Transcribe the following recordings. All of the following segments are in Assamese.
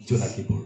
জোনাকীপুৰ।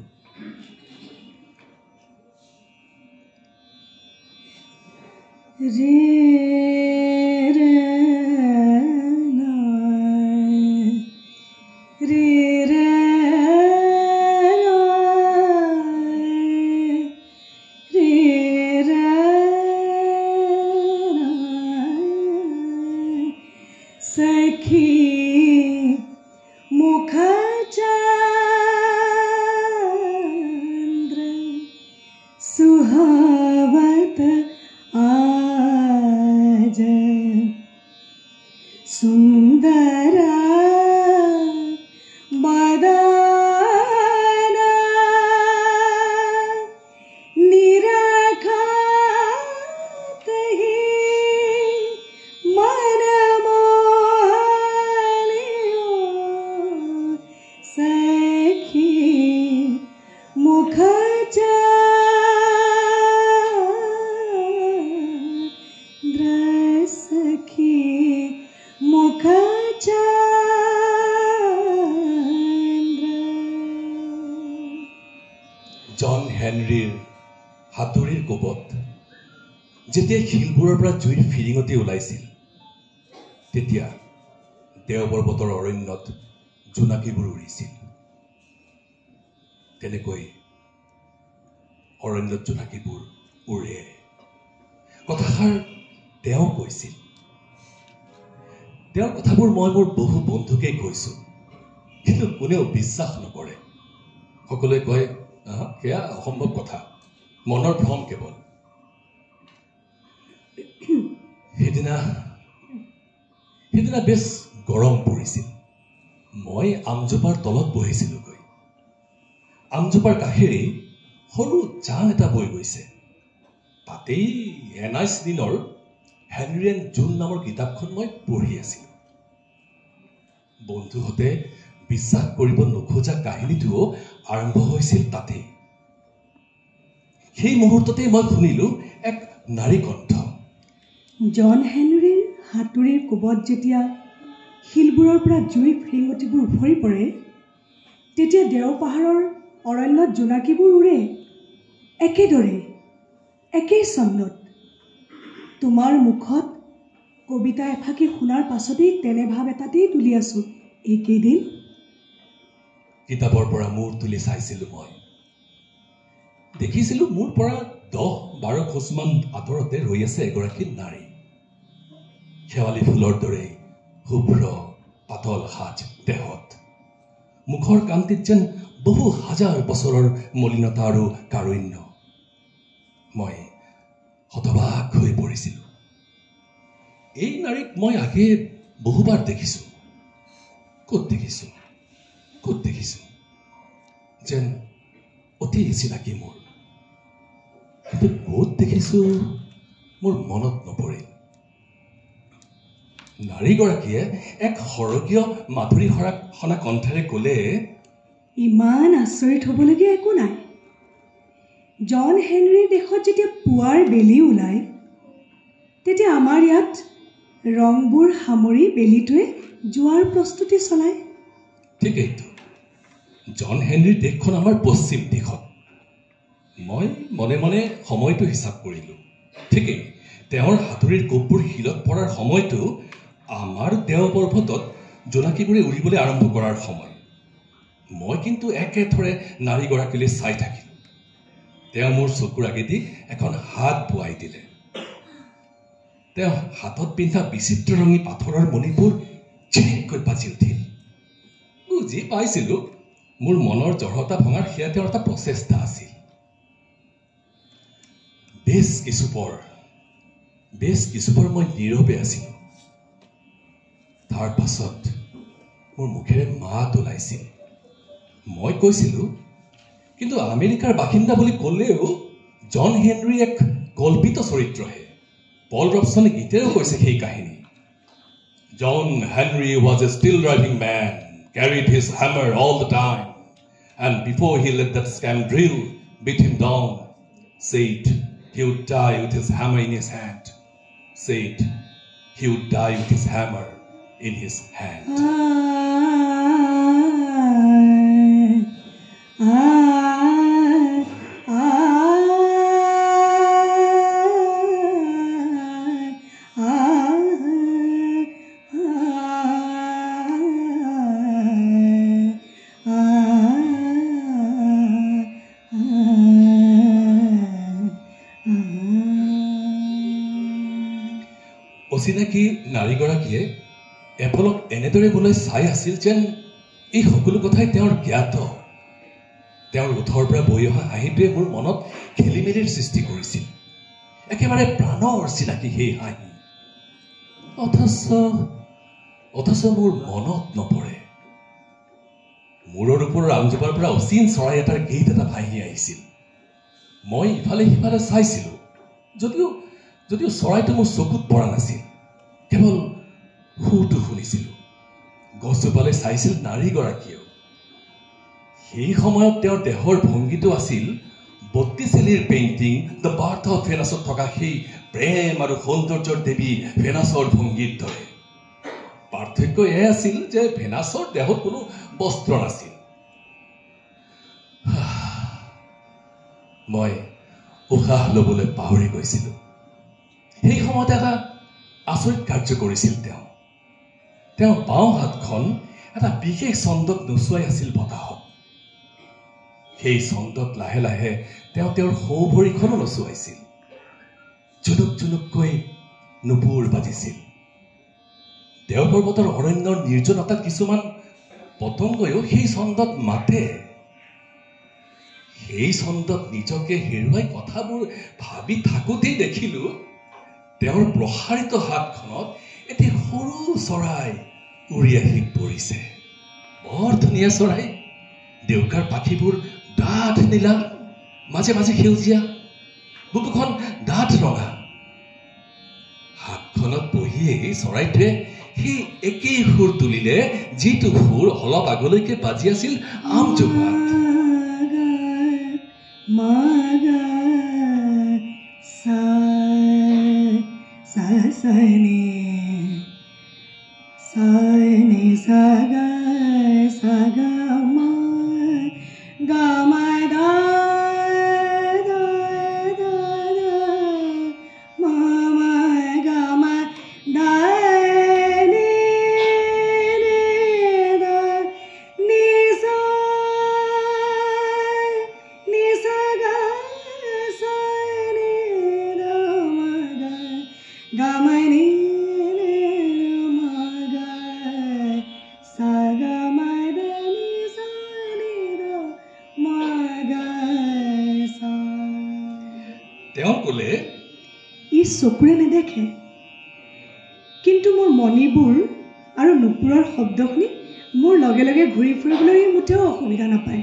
জন হেনৰীৰ হাতুৰীৰ কোবত যেতিয়া শিলবোৰৰ পৰা জুইৰ ফিৰিঙতি ওলাইছিল তেতিয়া দেওপৰ্বতৰ অৰণ্যত জোনাকীবোৰ উৰিছিল। তেনেকৈ অৰণ্যত জোনাকীবোৰ উৰে। কথাষাৰ তেওঁ কৈছিল। তেওঁৰ কথাবোৰ মই মোৰ বহু বন্ধুকেই কৈছোঁ, কিন্তু কোনেও বিশ্বাস নকৰে। সকলোৱে কয় সেয়া অসম্ভৱ কথা, মনৰ ভ্ৰম কেৱল। সেইদিনা বেছ গৰম পৰিছিল। মই আমজোপাৰ তলত বহিছিলোগৈ। আমজোপাৰ কাষেৰেই সৰু জান এটা বৈ গৈছে। তাতেই এনাইছ দিনৰ হেনৰী এণ্ড জুন নামৰ কিতাপখন মই পঢ়ি আছিলোঁ। বন্ধুহঁতে বিশ্বাস কৰিব নোখোজা কাহিনীটোও আৰম্ভ হৈছিল তাতেই। সেই মুহূৰ্ততেই মই শুনিলোঁ এক নাৰী কণ্ঠ। জন হেনৰীৰ হাতুৰীৰ কোবত যেতিয়া শিলবোৰৰ পৰা জুইৰ ফিৰিঙতিবোৰ উফৰি পৰে তেতিয়া দেওপাহাৰৰ অৰণ্যত জোনাকীবোৰ উৰে। একেদৰে একেই ছন্দত। তোমাৰ মুখত কবিতা এফাকি শুনাৰ পাছতেই তেনে ভাৱ এটাতেই তুলি আছোঁ এইকেইদিন। কিতাপৰ পৰা মূৰ তুলি চাইছিলোঁ মই। দেখিছিলোঁ মোৰ পৰা 10-12 খোজমান আঁতৰতে ৰৈ আছে এগৰাকী নাৰী। শেৱালি ফুলৰ দৰে শুভ্ৰ পাতল সাজ দেহত। মুখৰ কান্তিত যেন বহু হাজাৰ বছৰৰ মলিনতা আৰু কাৰুণ্য। মই হতবাক হৈ পৰিছিলোঁ। এই নাৰীক মই আগে বহুবাৰ দেখিছোঁ। ক'ত দেখিছোঁ যেন অতি চিনাকি মোৰ। কিন্তু ক'ত দেখিছোঁ মোৰ মনত নপৰিল। নাৰীগৰাকীয়ে এক সৰগীয় মাধুৰী সনা কণ্ঠেৰে ক'লে, ইমান আচৰিত হ'বলগীয়া একো নাই। জন হেনৰীৰ দেশত যেতিয়া পুৱাৰ বেলি ওলায় তেতিয়া আমাৰ ইয়াত ৰংবোৰ সামৰি বেলিটোৱে যোৱাৰ প্ৰস্তুতি চলায়। ঠিকেইতো, জন হেনৰীৰ দেশখন আমাৰ পশ্চিম দিশত। মই মনে মনে সময়টো হিচাপ কৰিলোঁ। ঠিকেই, তেওঁৰ হাতুৰীৰ কোববোৰ শিলত পৰাৰ সময়টো আমাৰ দেওপৰ্বতত জোনাকীবোৰে উৰিবলৈ আৰম্ভ কৰাৰ সময়। মই কিন্তু একেথৰে নাৰীগৰাকীলৈ চাই থাকিলোঁ। তেওঁ মোৰ চকুৰ আগেদি এখন হাত বোৱাই দিলে। তেওঁ হাতত পিন্ধা বিচিত্ৰৰঙী পাথৰৰ মণিবোৰ চিৰিককৈ বাজি উঠিল। বুজি পাইছিলোঁ মোৰ মনৰ জড়তা ভঙাৰ সেয়া তেওঁৰ এটা প্ৰচেষ্টা আছিল। বেছ কিছুপৰ মই নীৰৱে আছিলোঁ। তাৰ পাছত মোৰ মুখেৰে মাত ওলাইছিল। মই কৈছিলোঁ, কিন্তু আমেৰিকাৰ বাসিন্দা বুলি ক'লেও জন হেনৰী এক কল্পিত চৰিত্ৰহে। পল ৰবচনে গীতেও কৈছে সেই কাহিনী। John Henry was a steel driving man, carried his hammer all the time, and before he let that scoundrel beat him down, said he would die with his hammer in his hand. Said he would die with his hammer in his hand. দেখি নাৰীগৰাকীয়ে এপলক এনেদৰে বোলে চাই আছিল যেন এই সকলো কথাই তেওঁৰ জ্ঞাত। তেওঁৰ ওঠৰ পৰা বৈ অহা হাঁহিটোৱে মোৰ মনত খেলিমেলিৰ সৃষ্টি কৰিছিল। একেবাৰে প্ৰাণৰ চিনাকি সেই হাঁহি, অথচ মোৰ মনত নপৰে। মূৰৰ ওপৰৰ আমজোপাৰ পৰা অচিন চৰাই এটাৰ গীত এটা ভাহি আহিছিল। মই ইফালে সিফালে চাইছিলোঁ, যদিও চৰাইটো মোৰ চকুত পৰা নাছিল, কেৱল সুৰটো শুনিছিলোঁ। গছজোপালৈ চাইছিল নাৰীগৰাকীয়েও। সেই সময়ত তেওঁৰ দেহৰ ভংগীটো আছিল বত্তিচেলিৰ পেইণ্টিং দ্য বাৰ্থ অফ ভেনাছত থকা সেই প্ৰেম আৰু সৌন্দৰ্যৰ দেৱী ভেনাছৰ ভংগীৰ দৰে। পাৰ্থক্য এয়ে আছিল যে ভেনাছৰ দেহত কোনো বস্ত্ৰ নাছিল। মই উশাহ ল'বলৈ পাহৰি গৈছিলোঁ। সেই সময়ত এটা আচৰিত কাৰ্য কৰিছিল তেওঁ। তেওঁৰ বাওঁ হাতখন এটা বিশেষ ছন্দত নচুৱাই আছিল বতাহত। সেই ছন্দত লাহে লাহে তেওঁ তেওঁৰ সোঁ ভৰিখনো নচুৱাইছিল। জুনুক জুনুককৈ নুপুৰ বাজিছিল। দেও পৰ্বতৰ অৰণ্যৰ নিৰ্জনতাত কিছুমান পতংগয়ো সেই ছন্দত মাতে। সেই ছন্দত নিজকে হেৰুৱাই কথাবোৰ ভাবি থাকোঁতেই দেখিলোঁ তেওঁৰ প্ৰসাৰিত হাতখনত এটি সৰু চৰাই উৰি আহি পৰিছে। বৰ ধুনীয়া চৰাই। ডেউকাৰ পাখিবোৰ ডাঠ নীলা, মাজে মাজে সেউজীয়া, বুকুখন ডাঠ ৰঙা। হাতখনত বহিয়েই চৰাইটোৱে সেই একেই সুৰ তুলিলে যিটো সুৰ অলপ আগলৈকে বাজি আছিল আমজোপাত। তেওঁ ক'লে, ই চকুৰে নেদেখে, কিন্তু মোৰ মণিবোৰ আৰু নুপুৰৰ শব্দ শুনি মোৰ লগে লগে ঘূৰি ফুৰিবলৈ মুঠেও অসুবিধা নাপায়।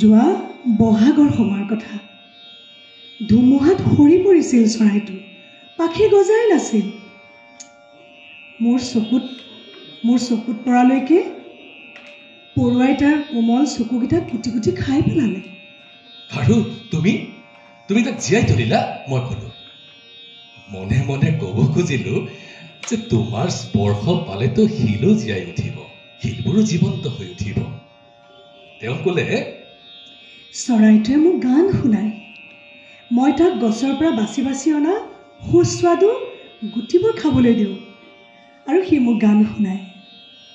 যোৱা বহাগৰ সময়ৰ কথা। ধুমুহাত সৰি পৰিছিল চৰাইটো, পাখি গজাই নাছিল। মোৰ চকুত পৰালৈকে পৰুৱাই তাৰ কোমল চকুকেইটা কুটি কুটি খাই পেলালে। আৰু তুমি তাক জীয়াই তুলিলা? মই ক'লো। মনে মনে ক'ব খুজিলোঁ যে তোমাৰ স্পৰ্শ পালেতো শিলো জীয়াই উঠিব, শিলবোৰো জীৱন্ত হৈ উঠিব। তেওঁ ক'লে, চৰাইটোৱে মোক গান শুনায়। মই তাক গছৰ পৰা বাছি বাছি অনা সুস্বাদু গুটিবোৰ খাবলৈ দিওঁ আৰু সি মোক গান শুনায়।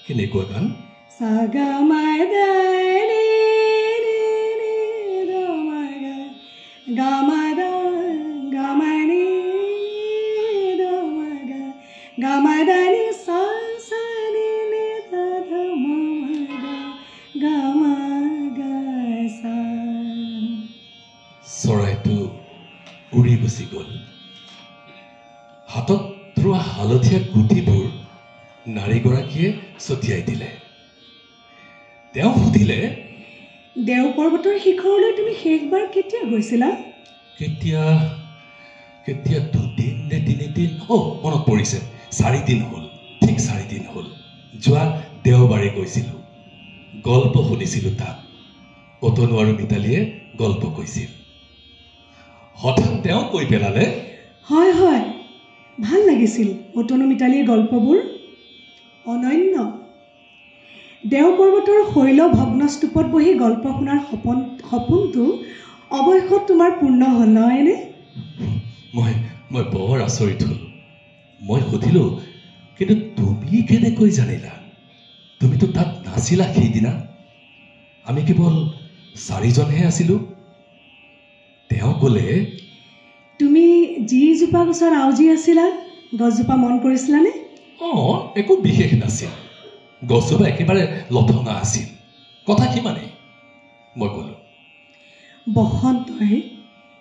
কেনেকুৱা গান? চৰাইটো উৰি গুচি গ'ল। হাতত ৰোৱা হালধীয়া গুটিবোৰ নাৰীগৰাকীয়ে ছটিয়াই দিলে। তেওঁ সুধিলে, দেও পৰ্বতৰ শিখৰলৈ তুমি শেষবাৰ কেতিয়া গৈছিলা? কেতিয়া 2 দিন নে 3 দিন, মনত পৰিছে, 4 দিন হ'ল, ঠিক 4 দিন হ'ল। যোৱা দেওবাৰে গৈছিলোঁ। গল্প শুনিছিলোঁ তাত। অতনু আৰু মিতালীয়ে গল্প কৈছিল। হঠাৎ তেওঁ কৈ পেলালে, হয় হয়, ভাল লাগিছিল অতনু মিতালীৰ গল্পবোৰ, অনন্য। দেও পৰ্বতৰ শৈল ভগ্নস্তূপত বহি গল্প শুনাৰ সপোনটো অৱশেষত তোমাৰ পূৰ্ণ হ'ল নহয়নে? মই বৰ আচৰিত হ'লোঁ। মই সুধিলোঁ, কিন্তু তুমি কেনেকৈ জানিলা? তুমিতো তাত নাছিলা সেইদিনা। আমি কেৱল 4জনহে আছিলোঁ। তেওঁ ক'লে, তুমি যিজোপা গছত আউজি আছিলা গছজোপা মন কৰিছিলানে? একো বিশেষ নাছিল। গছজোপা একেবাৰে লঠঙা আছিল। কথা কিমানেই মই ক'লো। বসন্তই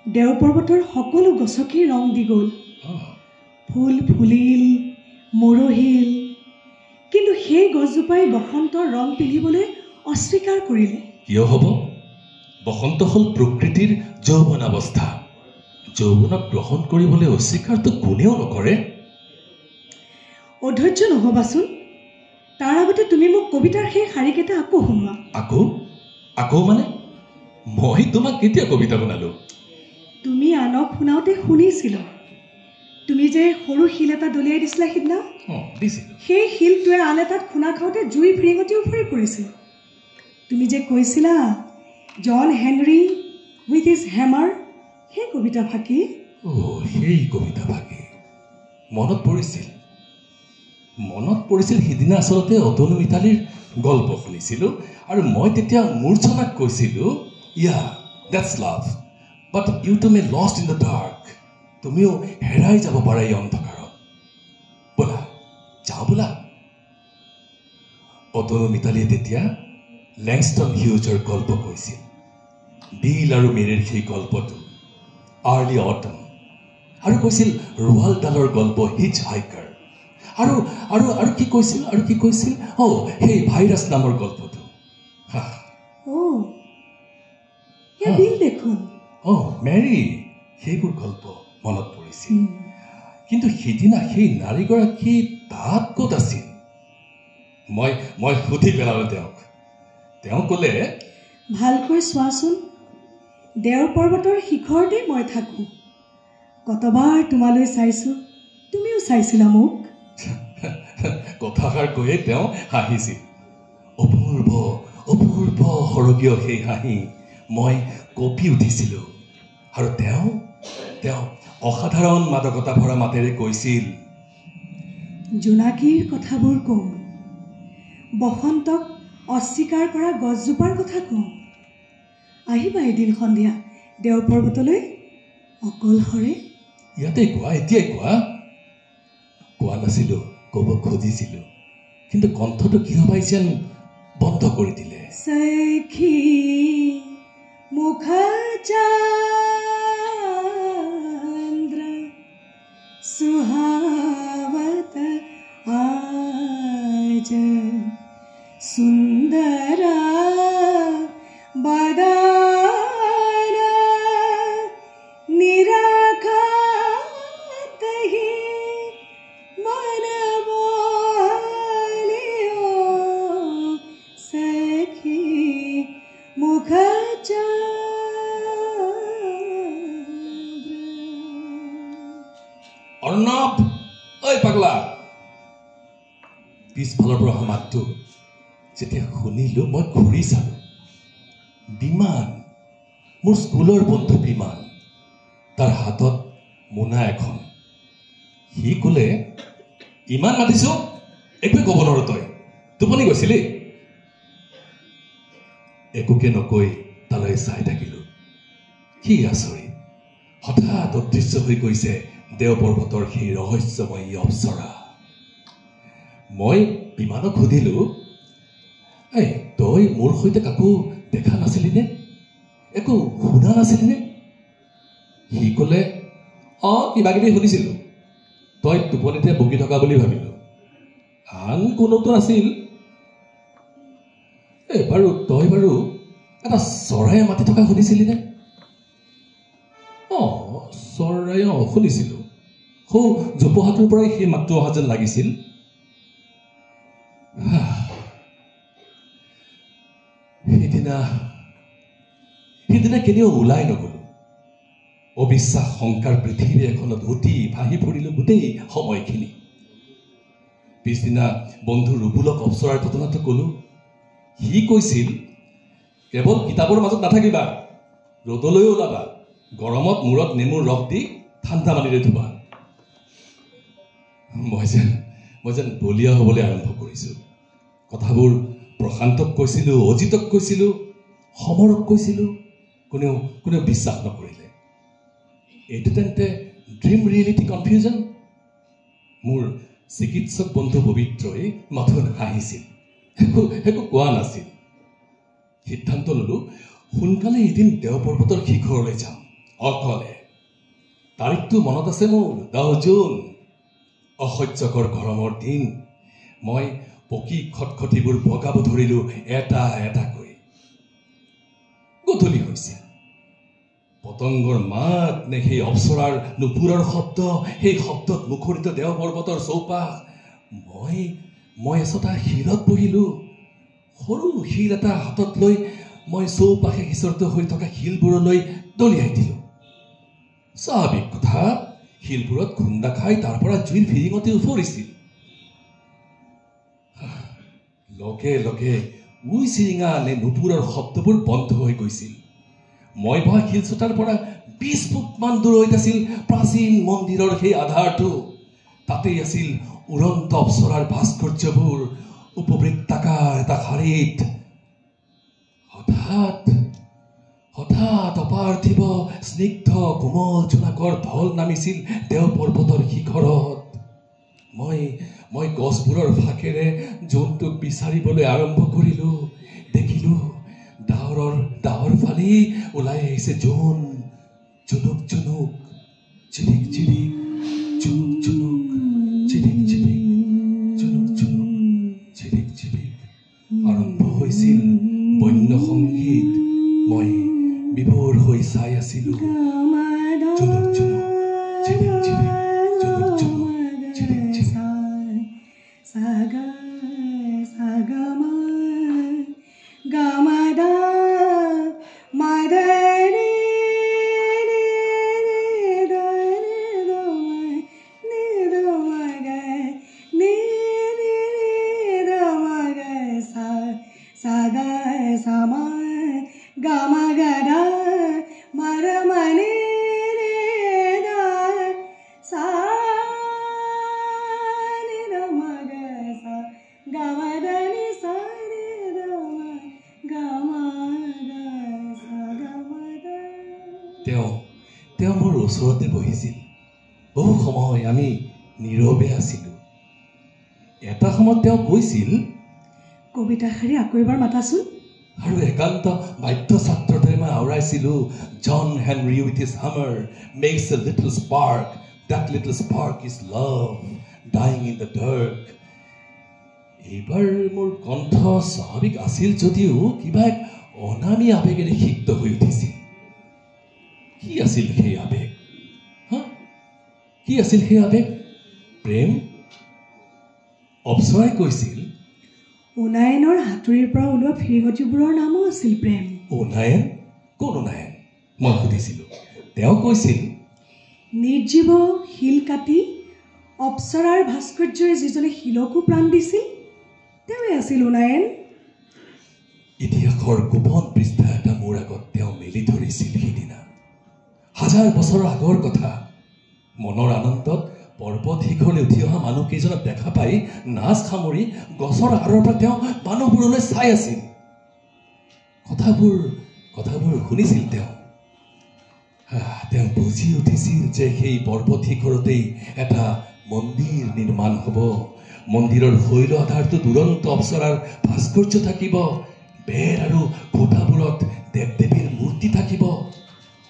দেও পৰ্বতৰ সকলো গছকেই ৰং দি গ'ল। ফুল ফুলিল, মৰহিল, কিন্তু সেই গছজোপাই বসন্তৰ ৰং পিন্ধিবলৈ অস্বীকাৰ কৰিলে। কিয় হ'ব? বসন্ত হ'ল প্ৰকৃতিৰ যৌৱনাৱস্থা। যৌৱনক গ্ৰহণ কৰিবলৈ অস্বীকাৰটো কোনেও নকৰে। অধৈৰ্য নহ'বাচোন। তাৰ আগতে তুমি মোক কবিতাৰ সেই শাৰীকেইটা আকৌ শুনোৱা। আকৌ মানে? মই তোমাক কেতিয়া কবিতা শুনালো? তুমি আনক শুনাওঁতে শুনিছিলোঁ। তুমি যে সৰু শিল এটা দলিয়াই দিছিলা সিদিনা, সেই শিলটোৱে আন এটাত খুনা খাওঁতে জুই ফিৰিঙতি উফৰি পৰিছিল। তুমি যে কৈছিলা জন হেনৰী উইথ হিজ হেমাৰ, সেই কবিতা ফাঁকি। সেই কবিতা ফাঁকি মনত পৰিছিল। সিদিনা আচলতে অতনু মিতালীৰ গল্প শুনিছিলোঁ আৰু মই তেতিয়া মূৰ্ছনাক কৈছিলোঁ, that's love, but you too may lost in the dark. তুমিও হেৰাই যাব পাৰা এই অন্ধকাৰত। ব'লা। অতনু মিতালীয়ে তেতিয়া লেংষ্টন হিউজৰ গল্প কৈছিল। বিল আৰু মেৰিৰ সেই গল্পটো, আৰ্লি অটম, আৰু কৈছিল ৰোৱাল্ড ডালৰ গল্প হিচ হাইকাৰ, আৰু কি কৈছিল সেই ভাইৰাছ নামৰ গল্পটো। দেখোন মেৰী, সেইবোৰ গল্প মনত পৰিছিল। কিন্তু সিদিনা সেই নাৰীগৰাকী তাত ক'ত আছিল? মই সুধি পেলালো তেওঁ ক'লে, ভালকৈ চোৱাচোন, দেওৰ পৰ্বতৰ শিখৰতে মই থাকোঁ। কতবাৰ তোমালৈ চাইছোঁ, তুমিও চাইছিলা মোক। কথাষাৰ কৈয়ে তেওঁ হাঁহিছিল। অপূৰ্ব সৰগীয় সেই হাঁহি মই কঁপি উঠিছিলোঁ। আৰু তেওঁ অসাধাৰণ মাদকতা ভৰা মাতেৰে কৈছিল, জোনাকীৰ কথাবোৰ কওঁ, বসন্তক অস্বীকাৰ কৰা গছজোপাৰ কথা কওঁ। আহিবা এদিন সন্ধিয়া দেও পৰ্বতলৈ অকলশৰে। ইয়াতে কোৱা, এতিয়াই কোৱা নাছিলোঁ, ক'ব খুজিছিলোঁ, কিন্তু কণ্ঠটো কিয় পাই যেন বন্ধ কৰি দিলে। সখী মুখচন্দ্ৰ সুহাৱত আজ সুন্দৰ বদন নিৰাখাত হি মন মোহলিও সখী মুখচন্দ্ৰ। অৰ্ণৱ, ঐ পাগলা। পিছফালৰ পৰা অহা মাতটো যেতিয়া শুনিলোঁ, মই ঘূৰি চালোঁ। বিমান, মোৰ স্কুলৰ বন্ধু বিমান, তাৰ হাতত মোনা এখন। সি ক'লে, ইমান মাতিছোঁ, একোৱে ক'ব নোৱাৰো, তই টোপনি গৈছিলি? একোকে নকৈ তালৈ চাই থাকিলোঁ। কি আচৰিত, হঠাৎ অদৃশ্য হৈ গৈছে দেও পৰ্বতৰ সেই ৰহস্যময়ী অপ্সৰা। মই বিমানক সুধিলোঁ, তই মোৰ সৈতে কাকো দেখা নাছিলিনে? একো শুনা নাছিলিনে? সি ক'লে, কিবা কিবি শুনিছিলোঁ, তই টোপনিতে বকি থকা বুলি ভাবিলোঁ, আন কোনোতো নাছিল। তই বাৰু এটা চৰায়ে মাতি থকা শুনিছিলিনে? চৰাই, শুনিছিলোঁ। সৌ জোপোহাটোৰ পৰাই সেই মাতটো অহা যেন লাগিছিল। সিদিনা কেনিও ওলাই নগলো। অবিশ্বাস শংকাৰ পৃথিৱী এখনত অতি ভাহি পৰিলোঁ গোটেই সময়খিনি। পিছদিনা বন্ধু ৰুবুলক অপ্সৰাৰ ঘটনাটো ক'লো। সি কৈছিল, কেৱল কিতাপৰ মাজত নাথাকিবা, ৰ'দলৈ ওলাবা, গৰমত মূৰত নেমুৰ ৰস দি ঠাণ্ডা পানীৰে ধুবা। মই যেন বলিয়া হ'বলৈ আৰম্ভ কৰিছোঁ। কথাবোৰ প্ৰশান্তক কৈছিলোঁ, অজিতক কৈছিলোঁ, সমৰক কৈছিলোঁ, কোনেও বিশ্বাস নকৰিলে। এইটো তেন্তে ড্ৰিম ৰিয়েলিটি কনফিউজন? মোৰ চিকিৎসক বন্ধু পবিত্ৰই মাথোন হাঁহিছিল, একো কোৱা নাছিল। সিদ্ধান্ত ললো সোনকালে এদিন দেও পৰ্বতৰ শিখৰলৈ যাম অকলে। তাৰিখটো মনত আছে মোৰ, 10 জুন। অসহ্যকৰ গৰমৰ দিন। মই পকী খটখটিবোৰ বগাব ধৰিলো এটা এটাকৈ। গধূলি হৈছে। পতংগৰ মাত নে সেই অপ্সৰাৰ নুপুৰৰ শব্দ, সেই শব্দত মুখৰিত দেও পৰ্বতৰ চৌপাশ। মই এচটা শিলত বহিলো। সৰু শিল এটা হাতত লৈ মই চৌপাশে সিঁচৰিত হৈ থকা শিলবোৰলৈ দলিয়াই দিলো। স্বাভাৱিক কথা, শিলবোৰত খুন্দা খাই তাৰ পৰা জুইৰ ফিৰিঙতি উফৰিছিল। লগে লগে উই চিৰিঙা নে নুপুৰৰ শব্দবোৰ বন্ধ হৈ গৈছিল। মই বহা শিলচটাৰ পৰা 20 ফুটমান দূৰৈত আছিল প্ৰাচীন মন্দিৰৰ সেই আধাৰটো। তাতেই আছিল উৰন্ত অপ্সৰাৰ ভাস্কৰ্যবোৰ উপবৃত্তাকাৰ এটা শাৰীত। হঠাৎ অপাৰ্থিব স্নিগ্ধ কোমল জোনাকৰ ঢল নামিছিল দেও পৰ্বতৰ শিখৰত। মই গছবোৰৰ ফাকেৰে জোনটোক বিচাৰিবলৈ আৰম্ভ কৰিলো। দেখিলো ডাৱৰ ফালি ওলাই আহিছে জোন। জুনুক জুনুক, চিৰিক চিৰিক, জুনুক জুনুক, চিৰিক চিৰিক, জুনুক জুনুক, চিৰিক চিৰিক। আৰম্ভ হৈছিল বন্য সংগীত। মই বিভোৰ হৈ চাই আছিলো। জুনুক জুনুক, চিৰিক চিৰিক, জুনুক জুনুক, চিৰিক চিৰিক। তেওঁ মোৰ ওচৰতে বহিছিল। বহু সময় আমি নীৰৱে আছিলো। এটা সময়ত তেওঁ কৈছিল, কবিতাষাৰি আকৌ এবাৰ মাতাচোন। আৰু একান্ত বাদ্য ছাত্ৰৰ দৰে মই আওৰাইছিলো, John Henry with his hammer makes a little spark, that little spark is love dying in the dark। এইবাৰ মোৰ কণ্ঠ স্বাভাৱিক আছিল যদিও কিবা এক অনামী আৱেগেৰে সিক্ত হৈ উঠিছিল। কি আছিল সেই আৱেগ? কি আছিল সেই আৱেগ? প্ৰেম? অপ্সৰাই কৈছিল, উনায়নৰ হাতুৰিৰ পৰা ওলোৱা ফিৰিঙতিবোৰৰ নামো আছিল প্ৰেম। উনায়ন? কোন উনায়ন? মই সুধিছিলো। তেওঁ কৈছিল, নিৰ্জীৱ শিল কাটি অপ্সৰাৰ ভাস্কৰ্যৰে যিজনে শিলকো প্ৰাণ দিছিল তেওঁৱে আছিল উনায়ন। ইতিহাসৰ গোপন পৃষ্ঠা এটা মোৰ আগত তেওঁ মেলি ধৰিছিল সিদিনা। 1000 বছৰৰ আগৰ কথা। মনৰ আনন্দত পৰ্বত শিখৰলৈ উঠি অহা মানুহকেইজনক দেখা পাই নাচ সামৰি গছৰ আঁৰৰ পৰা তেওঁ মানুহবোৰলৈ চাই আছিল। কথাবোৰ শুনিছিল তেওঁ। তেওঁ বুজি উঠিছিল যে সেই পৰ্বত শিখৰতেই এটা মন্দিৰ নিৰ্মাণ হ'ব। মন্দিৰৰ শৈল আধাৰটো দুৰন্ত অপ্সৰাৰ ভাস্কৰ্য থাকিব। বেৰ আৰু খুঁটাবোৰত দেৱ দেৱীৰ মূৰ্তি থাকিব।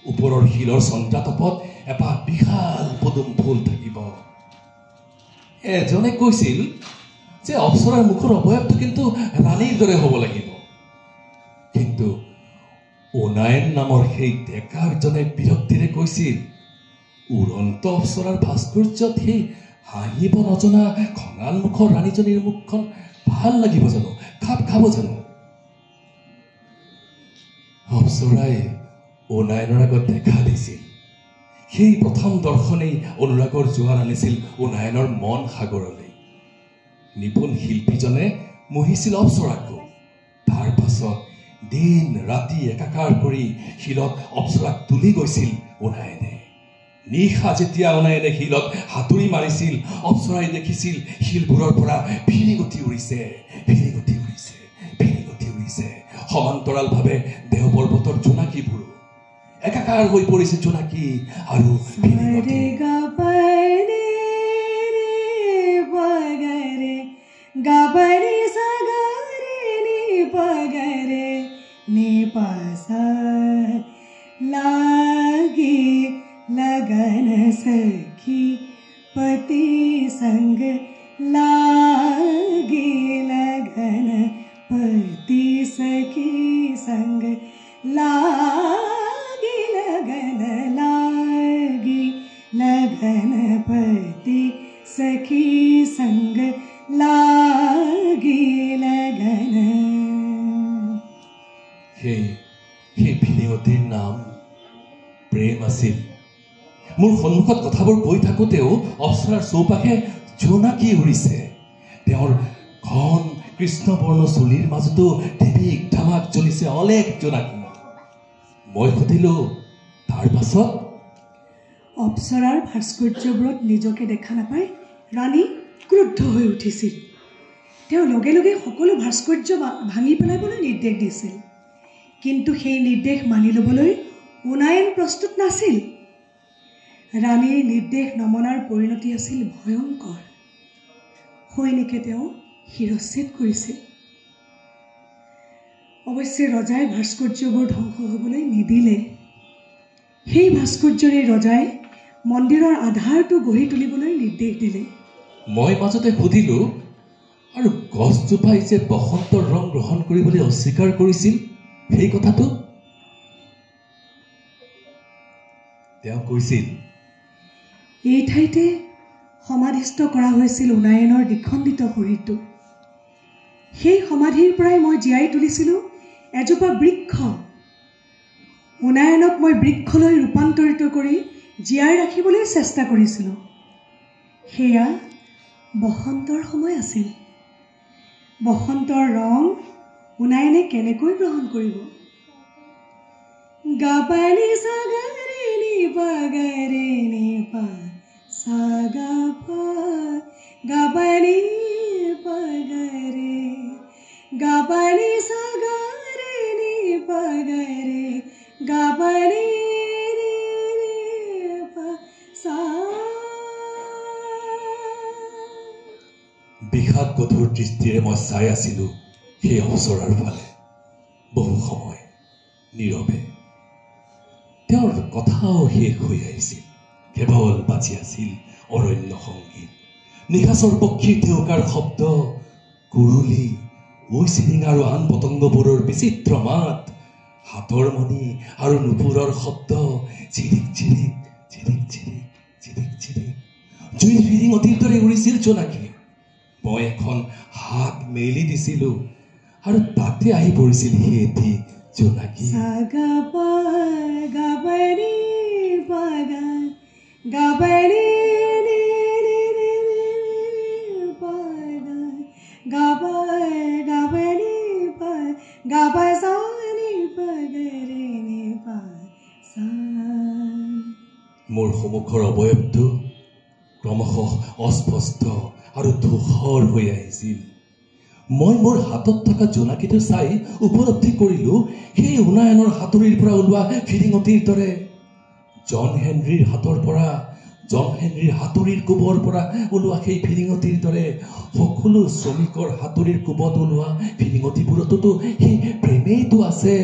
ওপৰৰ শিলৰ চন্দ্ৰাতপত এপাহ বিশাল পদুম ফুল থাকিব। এজনে কৈছিল যে অপ্সৰাৰ মুখৰ অৱয়ৱটো কিন্তু ৰাণীৰ দৰে হ'ব লাগিব। কিন্তু উনায়ন নামৰ সেই ডেকাজনে বিৰক্তিৰে কৈছিল, উৰন্ত অপ্সৰাৰ ভাস্কৰ্যত সেই হাঁহিব নজনা খঙাল মুখৰ ৰাণীজনীৰ মুখখন ভাল লাগিব জানো, খাপ খাব জানো? অপ্সৰাই উনায়নৰ আগত দেখা দিছিল। সেই প্ৰথম দৰ্শনেই অনুৰাগৰ জোৱাৰ আনিছিল উনায়নৰ মন সাগৰলৈ। নিপুণ শিল্পীজনে মুহিছিল অপ্সৰাকো। তাৰ পাছত দিন ৰাতি একাকাৰ কৰি শিলত অপ্সৰাক তুলি গৈছিল উনায়নে। নিশা যেতিয়া উনায়নে শিলত হাতুৰি মাৰিছিল, অপ্সৰাই দেখিছিল শিলবোৰৰ পৰা ফিৰিঙতি উৰিছে, ফিৰিঙতি উৰিছে, ফিৰিঙতি উৰিছে। সমান্তৰালভাৱে দেও পৰ্বতৰ জোনাকীবোৰ একাকাৰ হৈ পৰিছে। জোনাকী আৰু ফিৰিঙতি। पगरे गबरे सगरे नि पगरे नि पसा लागी लगन सखी पति संग लागी लगन पति सखी संग लागी लगन पति सखी संग लागी लगन। সেই ভিনিয়তীৰ নাম প্ৰেম আছিল। মোৰ সন্মুখত কথাবোৰ কৈ থাকোঁতেও অপ্সৰাৰ চৌপাশে জোনাকী উৰিছে। তেওঁৰ ঘন কৃষ্ণবৰ্ণ চুলিৰ মাজতো ঢিবিক ঢামাক জ্বলিছে অলেখ জোনাকী। মই সুধিলোঁ, তাৰ পাছত? অপ্সৰাৰ ভাস্কৰ্যবোৰত নিজকে দেখা নাপাই ৰাণী ক্ৰুদ্ধ হৈ উঠিছিল। তেওঁ লগে লগে সকলো ভাস্কৰ্য ভাঙি পেলাবলৈ নিৰ্দেশ দিছিল। কিন্তু সেই নিৰ্দেশ মানি ল'বলৈ উনায়ন প্ৰস্তুত নাছিল। ৰাণীৰ নিৰ্দেশ নমনাৰ পৰিণতি আছিল ভয়ংকৰ। সৈনিকে তেওঁ শিৰচ্ছেদ কৰিছিল। অৱশ্যে ৰজাই ভাস্কৰ্যবোৰ ধ্বংস হ'বলৈ নিদিলে। সেই ভাস্কৰ্যৰে ৰজাই মন্দিৰৰ আধাৰটো গঢ়ি তুলিবলৈ নিৰ্দেশ দিলে। মই মাজতে সুধিলোঁ, আৰু গছজোপাই যে বসন্তৰ ৰং গ্ৰহণ কৰিবলৈ অস্বীকাৰ কৰিছিল সেই কথাটো? তেওঁ কৈছিল, এই ঠাইতে সমাধিস্থ কৰা হৈছিল উনায়নৰ দ্বিখণ্ডিত শৰীৰটো। সেই সমাধিৰ পৰাই মই জীয়াই তুলিছিলোঁ এজোপা বৃক্ষ। উনায়নক মই বৃক্ষলৈ ৰূপান্তৰিত কৰি জীয়াই ৰাখিবলৈ চেষ্টা কৰিছিলোঁ। সেয়া বসন্তৰ সময় আছিল। বসন্তৰ ৰং উনায়নে কেনেকৈ গ্ৰহণ কৰিব? গাপানি সাগৰে নি পগৰে নি পা সাগা পা গাপানি পগৰে গাপানি সাগৰে নি পগৰে গাপানি নি পা সা। বিষাদ গধুৰ দৃষ্টিৰে মই চাই আছিলোঁ সেই অপ্সৰাৰ ফালে। বহু সময় নীৰৱে। তেওঁৰ কথাও শেষ হৈ আহিছিল। কেৱল বাজি আছিল অৰণ্য সংগীত, নিশাচৰ পক্ষীৰ থেউকাৰ শব্দ, কুৰুলি, ঐচিৰিঙা আৰু আন পতংগবোৰৰ বিচিত্ৰ মাত, হাতৰ মণি আৰু নুপুৰৰ শব্দ, চিৰিক চিৰিক চিৰিক চিৰিক চিৰিক চিৰিক। জুই ফিৰিঙতিৰ দৰে উৰিছিল জোনাকী। মই এখন হাত মেলি দিছিলোঁ আৰু তাতে আহি পৰিছিল সেই জোনাকী। সাগা পা গাবানি পাগা গাবানি নি নি নি পাগা গাবা গাবানি পা গাবা সানি পগৰে নি পা সা। মোৰ সন্মুখৰ অৱয়ৱটো ক্ৰমশঃ অস্পষ্ট আৰু ধূসৰ হৈ আহিছিল। মই মোৰ হাতত থকা জোনাকীটো চাই উপলব্ধি কৰিলোঁ সেই উনায়নৰ হাতুৰিৰ পৰা ওলোৱা ফিৰিঙতিৰ দৰে। জন হেনৰীৰ হাতৰ পৰা, জন হেনৰীৰ হাতুৰিৰ কোবৰ পৰা ওলোৱা সেই ফিৰিঙতিৰ দৰে সকলো শ্ৰমিকৰ হাতুৰিৰ কোবত ওলোৱা ফিৰিঙতিবোৰতো সেই প্ৰেমেইটো আছে।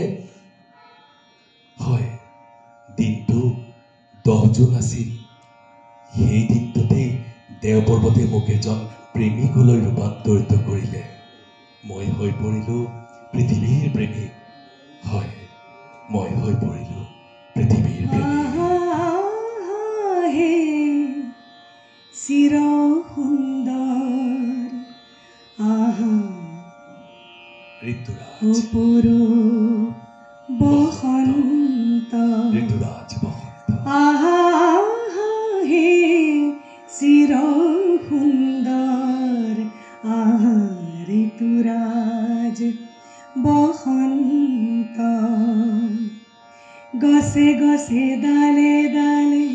হয়, দিনটো 10 জুন আছিল। সেই দিনটোতেই দেও পৰ্বতে মোক এজন প্ৰেমিকলৈ ৰূপান্তৰিত কৰিলে। মই হৈ পৰিলোঁ পৃথিৱীৰ প্ৰেমিক। হয়, মই হৈ পৰিলোঁ পৃথিৱীৰ প্ৰেমিক। হে চিৰ সুন্দৰ আহা ঋতুৰাজ, ওপৰ বসন্ত ঋতুৰাজ বসন্ত। আহা হে চিৰ সুন্দৰ আহা ঋতুৰাজ বসন্ত। গছে গছে ডালে ডালে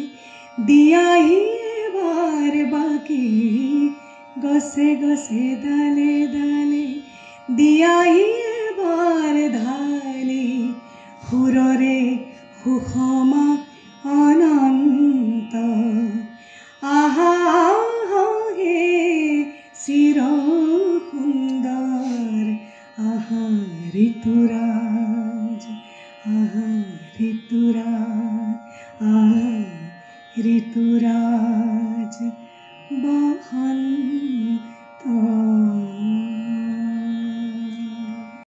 দিয়াহি এবাৰ বাকী, গছে গছে ডালে ডালে দিয়াহি এবাৰ ঢালি, সুৰৰে সুষমা অনন্ত। আহা হে তুৰা